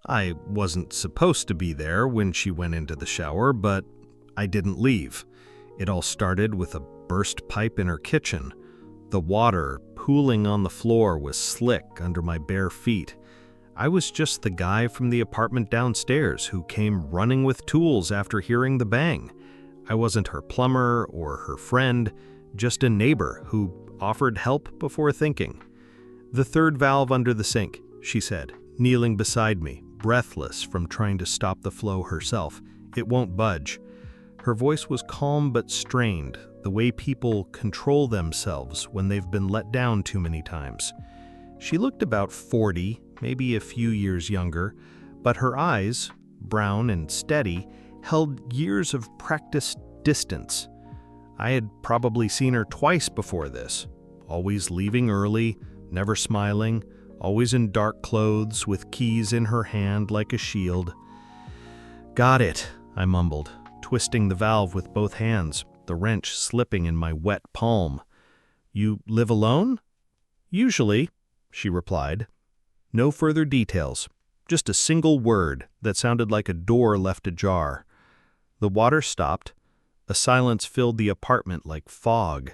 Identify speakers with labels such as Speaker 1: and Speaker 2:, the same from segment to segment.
Speaker 1: I wasn't supposed to be there when she went into the shower, but I didn't leave. It all started with a burst pipe in her kitchen. The water pooling on the floor was slick under my bare feet. I was just the guy from the apartment downstairs who came running with tools after hearing the bang. I wasn't her plumber or her friend, just a neighbor who offered help before thinking. "The third valve under the sink," she said, kneeling beside me, breathless from trying to stop the flow herself. "It won't budge." Her voice was calm but strained, the way people control themselves when they've been let down too many times. She looked about 40, maybe a few years younger, but her eyes, brown and steady, held years of practiced distance. I had probably seen her twice before this, always leaving early, never smiling, always in dark clothes with keys in her hand like a shield. "Got it," I mumbled, twisting the valve with both hands, the wrench slipping in my wet palm. "You live alone?" "Usually," she replied. No further details, just a single word that sounded like a door left ajar. The water stopped. A silence filled the apartment like fog,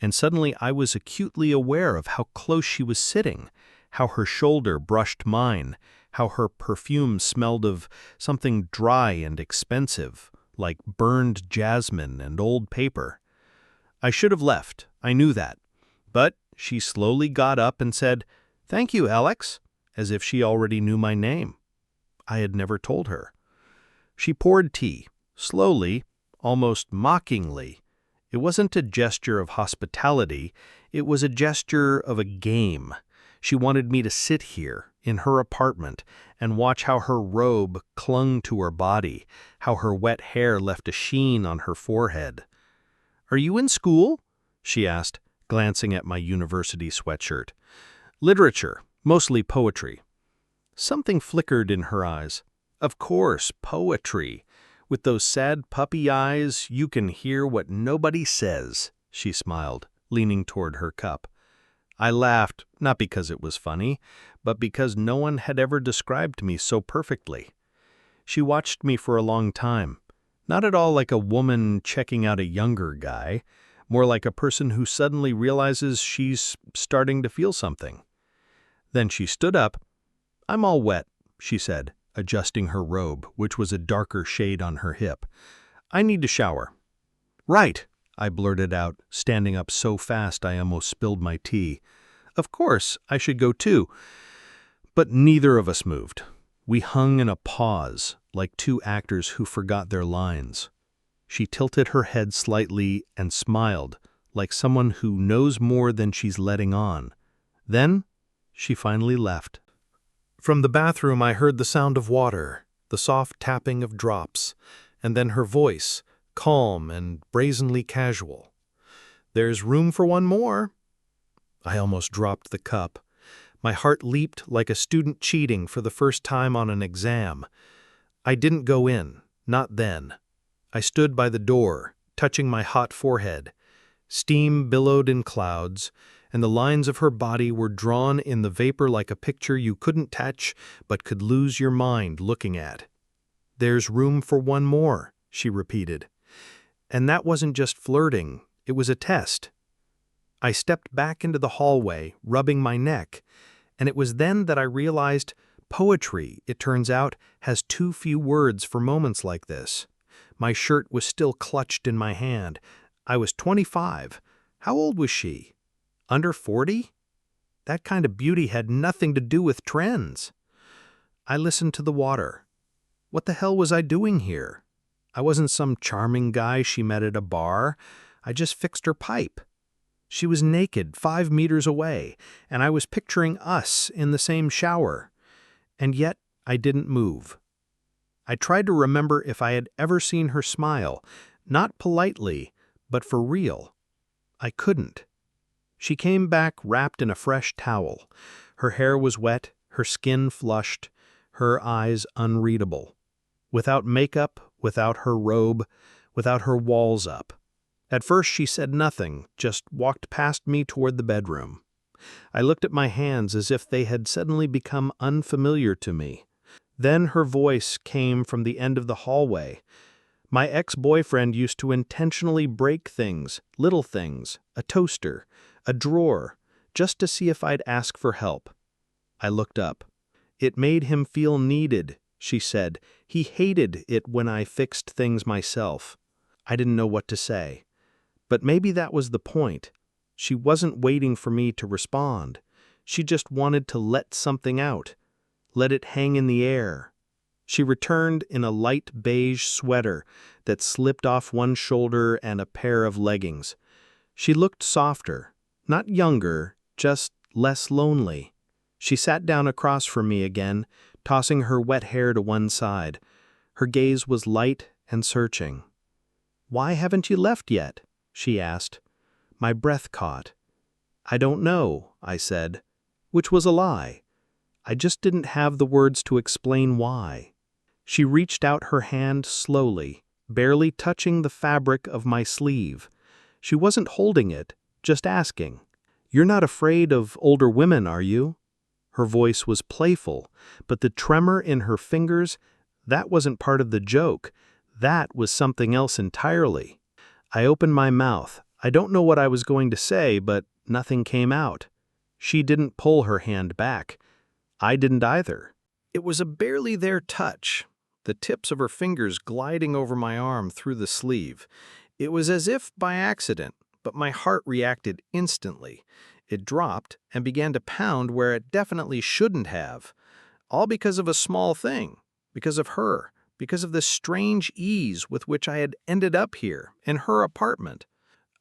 Speaker 1: and suddenly I was acutely aware of how close she was sitting, how her shoulder brushed mine, how her perfume smelled of something dry and expensive, like burned jasmine and old paper. I should have left, I knew that, but she slowly got up and said, "Thank you, Alex," as if she already knew my name. I had never told her. She poured tea, slowly, almost mockingly. It wasn't a gesture of hospitality, it was a gesture of a game. She wanted me to sit here, in her apartment, and watch how her robe clung to her body, how her wet hair left a sheen on her forehead. "Are you in school?" she asked, glancing at my university sweatshirt. "Literature, mostly poetry." Something flickered in her eyes. "Of course, poetry. With those sad puppy eyes, you can hear what nobody says," she smiled, leaning toward her cup. I laughed, not because it was funny, but because no one had ever described me so perfectly. She watched me for a long time, not at all like a woman checking out a younger guy, more like a person who suddenly realizes she's starting to feel something. Then she stood up. "I'm all wet," she said, adjusting her robe, which was a darker shade on her hip. "I need to shower." "Right," I blurted out, standing up so fast I almost spilled my tea. "Of course, I should go too." But neither of us moved. We hung in a pause, like two actors who forgot their lines. She tilted her head slightly and smiled, like someone who knows more than she's letting on. Then she finally left. From the bathroom I heard the sound of water, the soft tapping of drops, and then her voice, calm and brazenly casual. "There's room for one more." I almost dropped the cup. My heart leaped like a student cheating for the first time on an exam. I didn't go in, not then. I stood by the door, touching my hot forehead. Steam billowed in clouds, and the lines of her body were drawn in the vapor like a picture you couldn't touch but could lose your mind looking at. "There's room for one more," she repeated. And that wasn't just flirting, it was a test. I stepped back into the hallway, rubbing my neck, and it was then that I realized poetry, it turns out, has too few words for moments like this. My shirt was still clutched in my hand. I was 25. How old was she? Under 40? That kind of beauty had nothing to do with trends. I listened to the water. What the hell was I doing here? I wasn't some charming guy she met at a bar. I just fixed her pipe. She was naked 5 meters away, and I was picturing us in the same shower. And yet I didn't move. I tried to remember if I had ever seen her smile, not politely, but for real. I couldn't. She came back wrapped in a fresh towel. Her hair was wet, her skin flushed, her eyes unreadable. Without makeup, without her robe, without her walls up. At first she said nothing, just walked past me toward the bedroom. I looked at my hands as if they had suddenly become unfamiliar to me. Then her voice came from the end of the hallway. My ex-boyfriend used to intentionally break things, little things, a toaster, a drawer, just to see if I'd ask for help. I looked up. It made him feel needed, she said. He hated it when I fixed things myself. I didn't know what to say. But maybe that was the point. She wasn't waiting for me to respond. She just wanted to let something out. Let it hang in the air. She returned in a light beige sweater that slipped off one shoulder and a pair of leggings. She looked softer, not younger, just less lonely. She sat down across from me again, tossing her wet hair to one side. Her gaze was light and searching. "Why haven't you left yet?" she asked. My breath caught. "I don't know," I said, which was a lie. I just didn't have the words to explain why. She reached out her hand slowly, barely touching the fabric of my sleeve. She wasn't holding it, just asking, "You're not afraid of older women, are you?" Her voice was playful, but the tremor in her fingers, that wasn't part of the joke. That was something else entirely. I opened my mouth. I don't know what I was going to say, but nothing came out. She didn't pull her hand back. I didn't either. It was a barely there touch, the tips of her fingers gliding over my arm through the sleeve. It was as if by accident, but my heart reacted instantly. It dropped and began to pound where it definitely shouldn't have. All because of a small thing, because of her, because of the strange ease with which I had ended up here, in her apartment.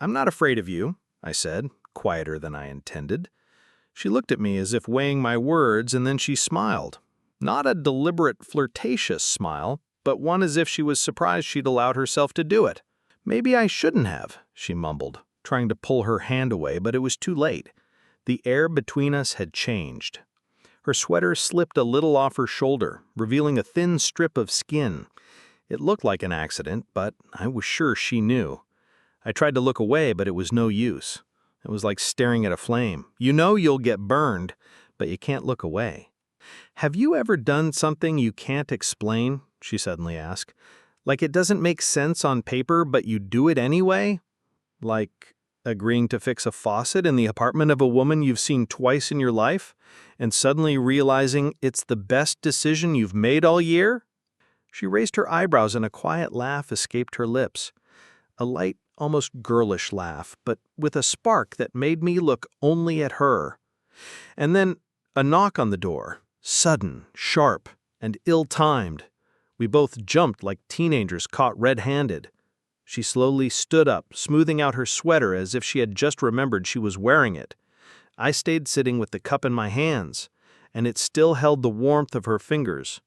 Speaker 1: "I'm not afraid of you," I said, quieter than I intended. She looked at me as if weighing my words, and then she smiled. Not a deliberate, flirtatious smile, but one as if she was surprised she'd allowed herself to do it. "Maybe I shouldn't have," she mumbled, trying to pull her hand away, but it was too late. The air between us had changed. Her sweater slipped a little off her shoulder, revealing a thin strip of skin. It looked like an accident, but I was sure she knew. I tried to look away, but it was no use. It was like staring at a flame. You know you'll get burned, but you can't look away. "Have you ever done something you can't explain?" she suddenly asked. "Like it doesn't make sense on paper, but you do it anyway? Like agreeing to fix a faucet in the apartment of a woman you've seen twice in your life, and suddenly realizing it's the best decision you've made all year?" She raised her eyebrows and a quiet laugh escaped her lips. A light, almost girlish laugh, but with a spark that made me look only at her. And then a knock on the door, sudden, sharp, and ill-timed. We both jumped like teenagers caught red-handed. She slowly stood up, smoothing out her sweater as if she had just remembered she was wearing it. I stayed sitting with the cup in my hands, and it still held the warmth of her fingers.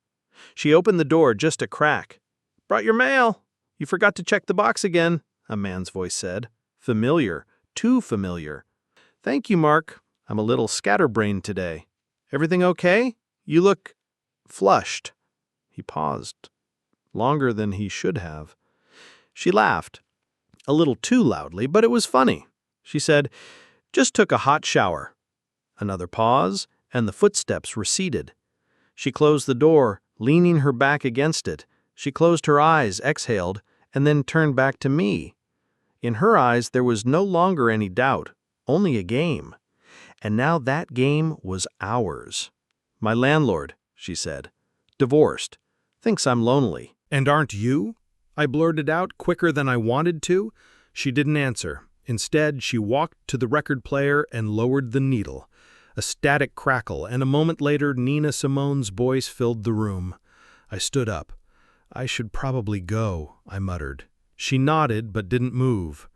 Speaker 1: She opened the door just a crack. "Brought your mail. You forgot to check the box again," a man's voice said. Familiar, too familiar. "Thank you, Mark. I'm a little scatterbrained today. Everything okay? You look flushed." He paused, longer than he should have. She laughed, a little too loudly, but it was funny. She said, "Just took a hot shower." Another pause, and the footsteps receded. She closed the door, leaning her back against it. She closed her eyes, exhaled, and then turned back to me. In her eyes there was no longer any doubt, only a game. And now that game was ours. "My landlord," she said, "divorced, thinks I'm lonely." "And aren't you?" I blurted out quicker than I wanted to. She didn't answer. Instead, she walked to the record player and lowered the needle. A static crackle, and a moment later Nina Simone's voice filled the room. I stood up. "I should probably go," I muttered. She nodded but didn't move.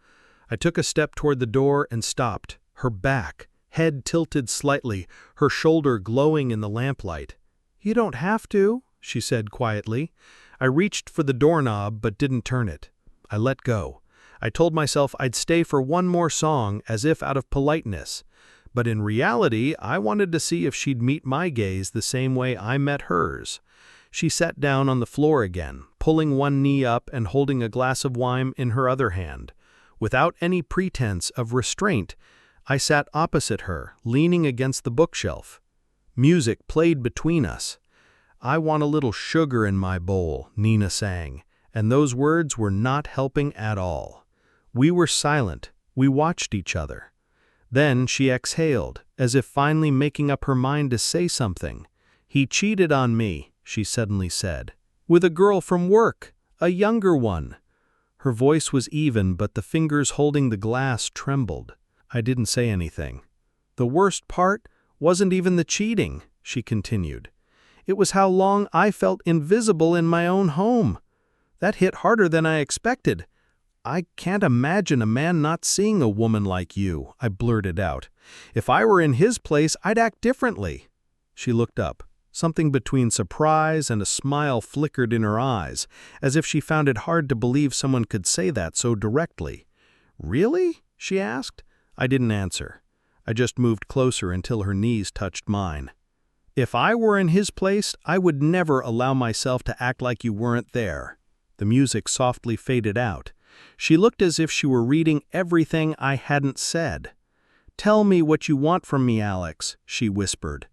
Speaker 1: I took a step toward the door and stopped, her back, head tilted slightly, her shoulder glowing in the lamplight. "You don't have to," she said quietly. I reached for the doorknob but didn't turn it. I let go. I told myself I'd stay for one more song as if out of politeness. But in reality, I wanted to see if she'd meet my gaze the same way I met hers. She sat down on the floor again, pulling one knee up and holding a glass of wine in her other hand. Without any pretense of restraint, I sat opposite her, leaning against the bookshelf. Music played between us. "I want a little sugar in my bowl," Nina sang, and those words were not helping at all. We were silent. We watched each other. Then she exhaled, as if finally making up her mind to say something. "He cheated on me," she suddenly said. "With a girl from work, a younger one." Her voice was even, but the fingers holding the glass trembled. I didn't say anything. "The worst part wasn't even the cheating," she continued. "It was how long I felt invisible in my own home. That hit harder than I expected. I can't imagine a man not seeing a woman like you," I blurted out. "If I were in his place, I'd act differently." She looked up. Something between surprise and a smile flickered in her eyes, as if she found it hard to believe someone could say that so directly. "Really?" she asked. I didn't answer. I just moved closer until her knees touched mine. "If I were in his place, I would never allow myself to act like you weren't there." The music softly faded out. She looked as if she were reading everything I hadn't said. "Tell me what you want from me, Alex," she whispered.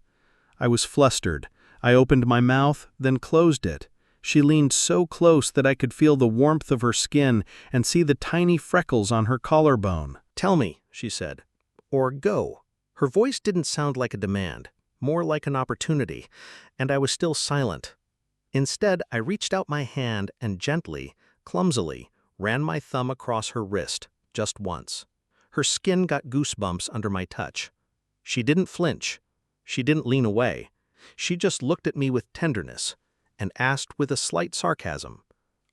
Speaker 1: I was flustered. I opened my mouth, then closed it. She leaned so close that I could feel the warmth of her skin and see the tiny freckles on her collarbone. "Tell me," she said, "or go." Her voice didn't sound like a demand, more like an opportunity, and I was still silent. Instead, I reached out my hand and gently, clumsily, ran my thumb across her wrist, just once. Her skin got goosebumps under my touch. She didn't flinch. She didn't lean away. She just looked at me with tenderness and asked with a slight sarcasm,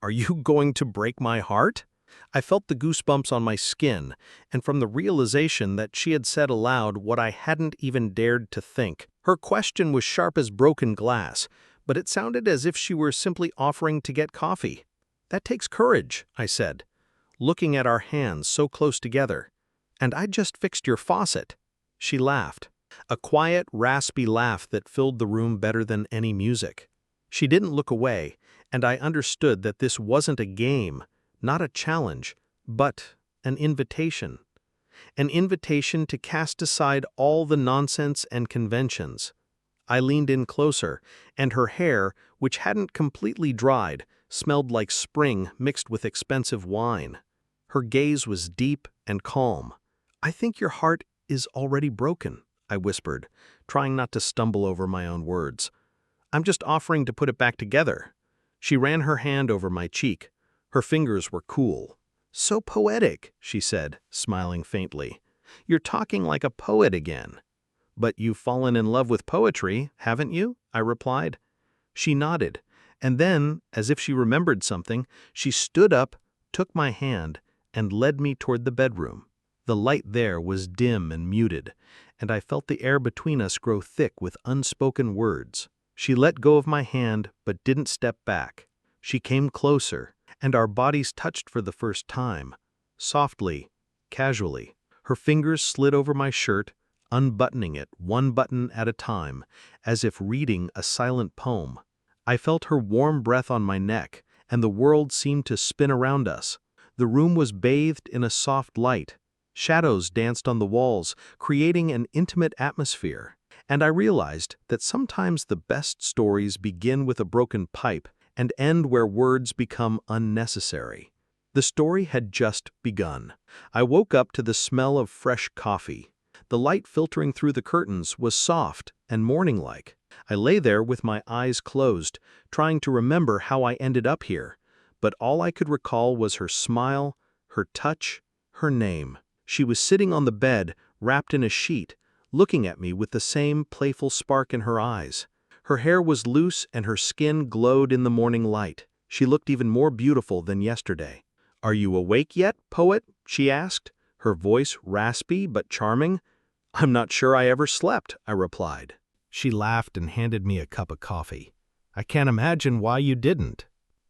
Speaker 1: "Are you going to break my heart?" I felt the goosebumps on my skin, and from the realization that she had said aloud what I hadn't even dared to think. Her question was sharp as broken glass, but it sounded as if she were simply offering to get coffee. "That takes courage," I said, looking at our hands so close together. "And I just fixed your faucet." She laughed, a quiet, raspy laugh that filled the room better than any music. She didn't look away, and I understood that this wasn't a game, not a challenge, but an invitation. An invitation to cast aside all the nonsense and conventions. I leaned in closer, and her hair, which hadn't completely dried, smelled like spring mixed with expensive wine. Her gaze was deep and calm. "I think your heart is already broken," I whispered, trying not to stumble over my own words. "I'm just offering to put it back together." She ran her hand over my cheek. Her fingers were cool. "So poetic," she said, smiling faintly. "You're talking like a poet again." "But you've fallen in love with poetry, haven't you?" I replied. She nodded, and then, as if she remembered something, she stood up, took my hand, and led me toward the bedroom. The light there was dim and muted, and I felt the air between us grow thick with unspoken words. She let go of my hand, but didn't step back. She came closer, and our bodies touched for the first time, softly, casually. Her fingers slid over my shirt, unbuttoning it one button at a time, as if reading a silent poem. I felt her warm breath on my neck, and the world seemed to spin around us. The room was bathed in a soft light. Shadows danced on the walls, creating an intimate atmosphere. And I realized that sometimes the best stories begin with a broken pipe and end where words become unnecessary. The story had just begun. I woke up to the smell of fresh coffee. The light filtering through the curtains was soft and morning-like. I lay there with my eyes closed, trying to remember how I ended up here, but all I could recall was her smile, her touch, her name. She was sitting on the bed, wrapped in a sheet, looking at me with the same playful spark in her eyes. Her hair was loose and her skin glowed in the morning light. She looked even more beautiful than yesterday. "Are you awake yet, poet?" she asked, her voice raspy but charming. "I'm not sure I ever slept," I replied. She laughed and handed me a cup of coffee. "I can't imagine why you didn't."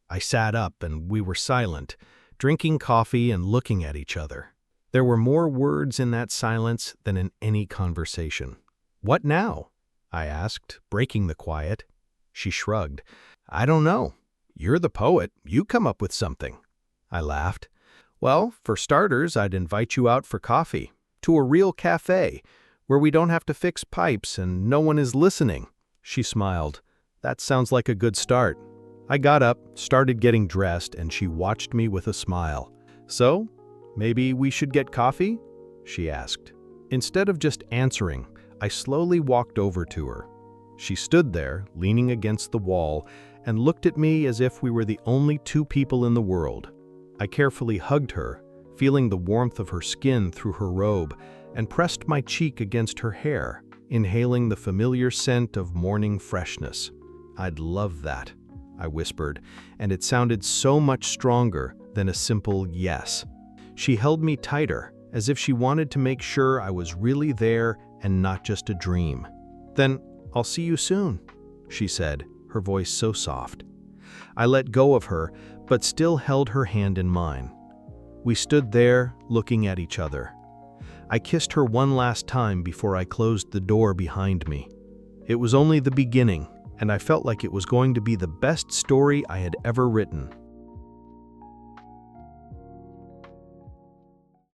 Speaker 1: I sat up and we were silent, drinking coffee and looking at each other. There were more words in that silence than in any conversation. "What now?" I asked, breaking the quiet. She shrugged. "I don't know. You're the poet. You come up with something." I laughed. "Well, for starters, I'd invite you out for coffee, to a real cafe, where we don't have to fix pipes and no one is listening." She smiled. That sounds like a good start. I got up, started getting dressed, and she watched me with a smile. So, maybe we should get coffee? She asked. Instead of just answering, I slowly walked over to her. She stood there, leaning against the wall, and looked at me as if we were the only two people in the world. I carefully hugged her, feeling the warmth of her skin through her robe, and pressed my cheek against her hair, inhaling the familiar scent of morning freshness. "I'd love that," I whispered, and it sounded so much stronger than a simple yes. She held me tighter, as if she wanted to make sure I was really there and not just a dream. "Then I'll see you soon," she said, her voice so soft. I let go of her, but still held her hand in mine. We stood there, looking at each other. I kissed her one last time before I closed the door behind me. It was only the beginning, and I felt like it was going to be the best story I had ever written.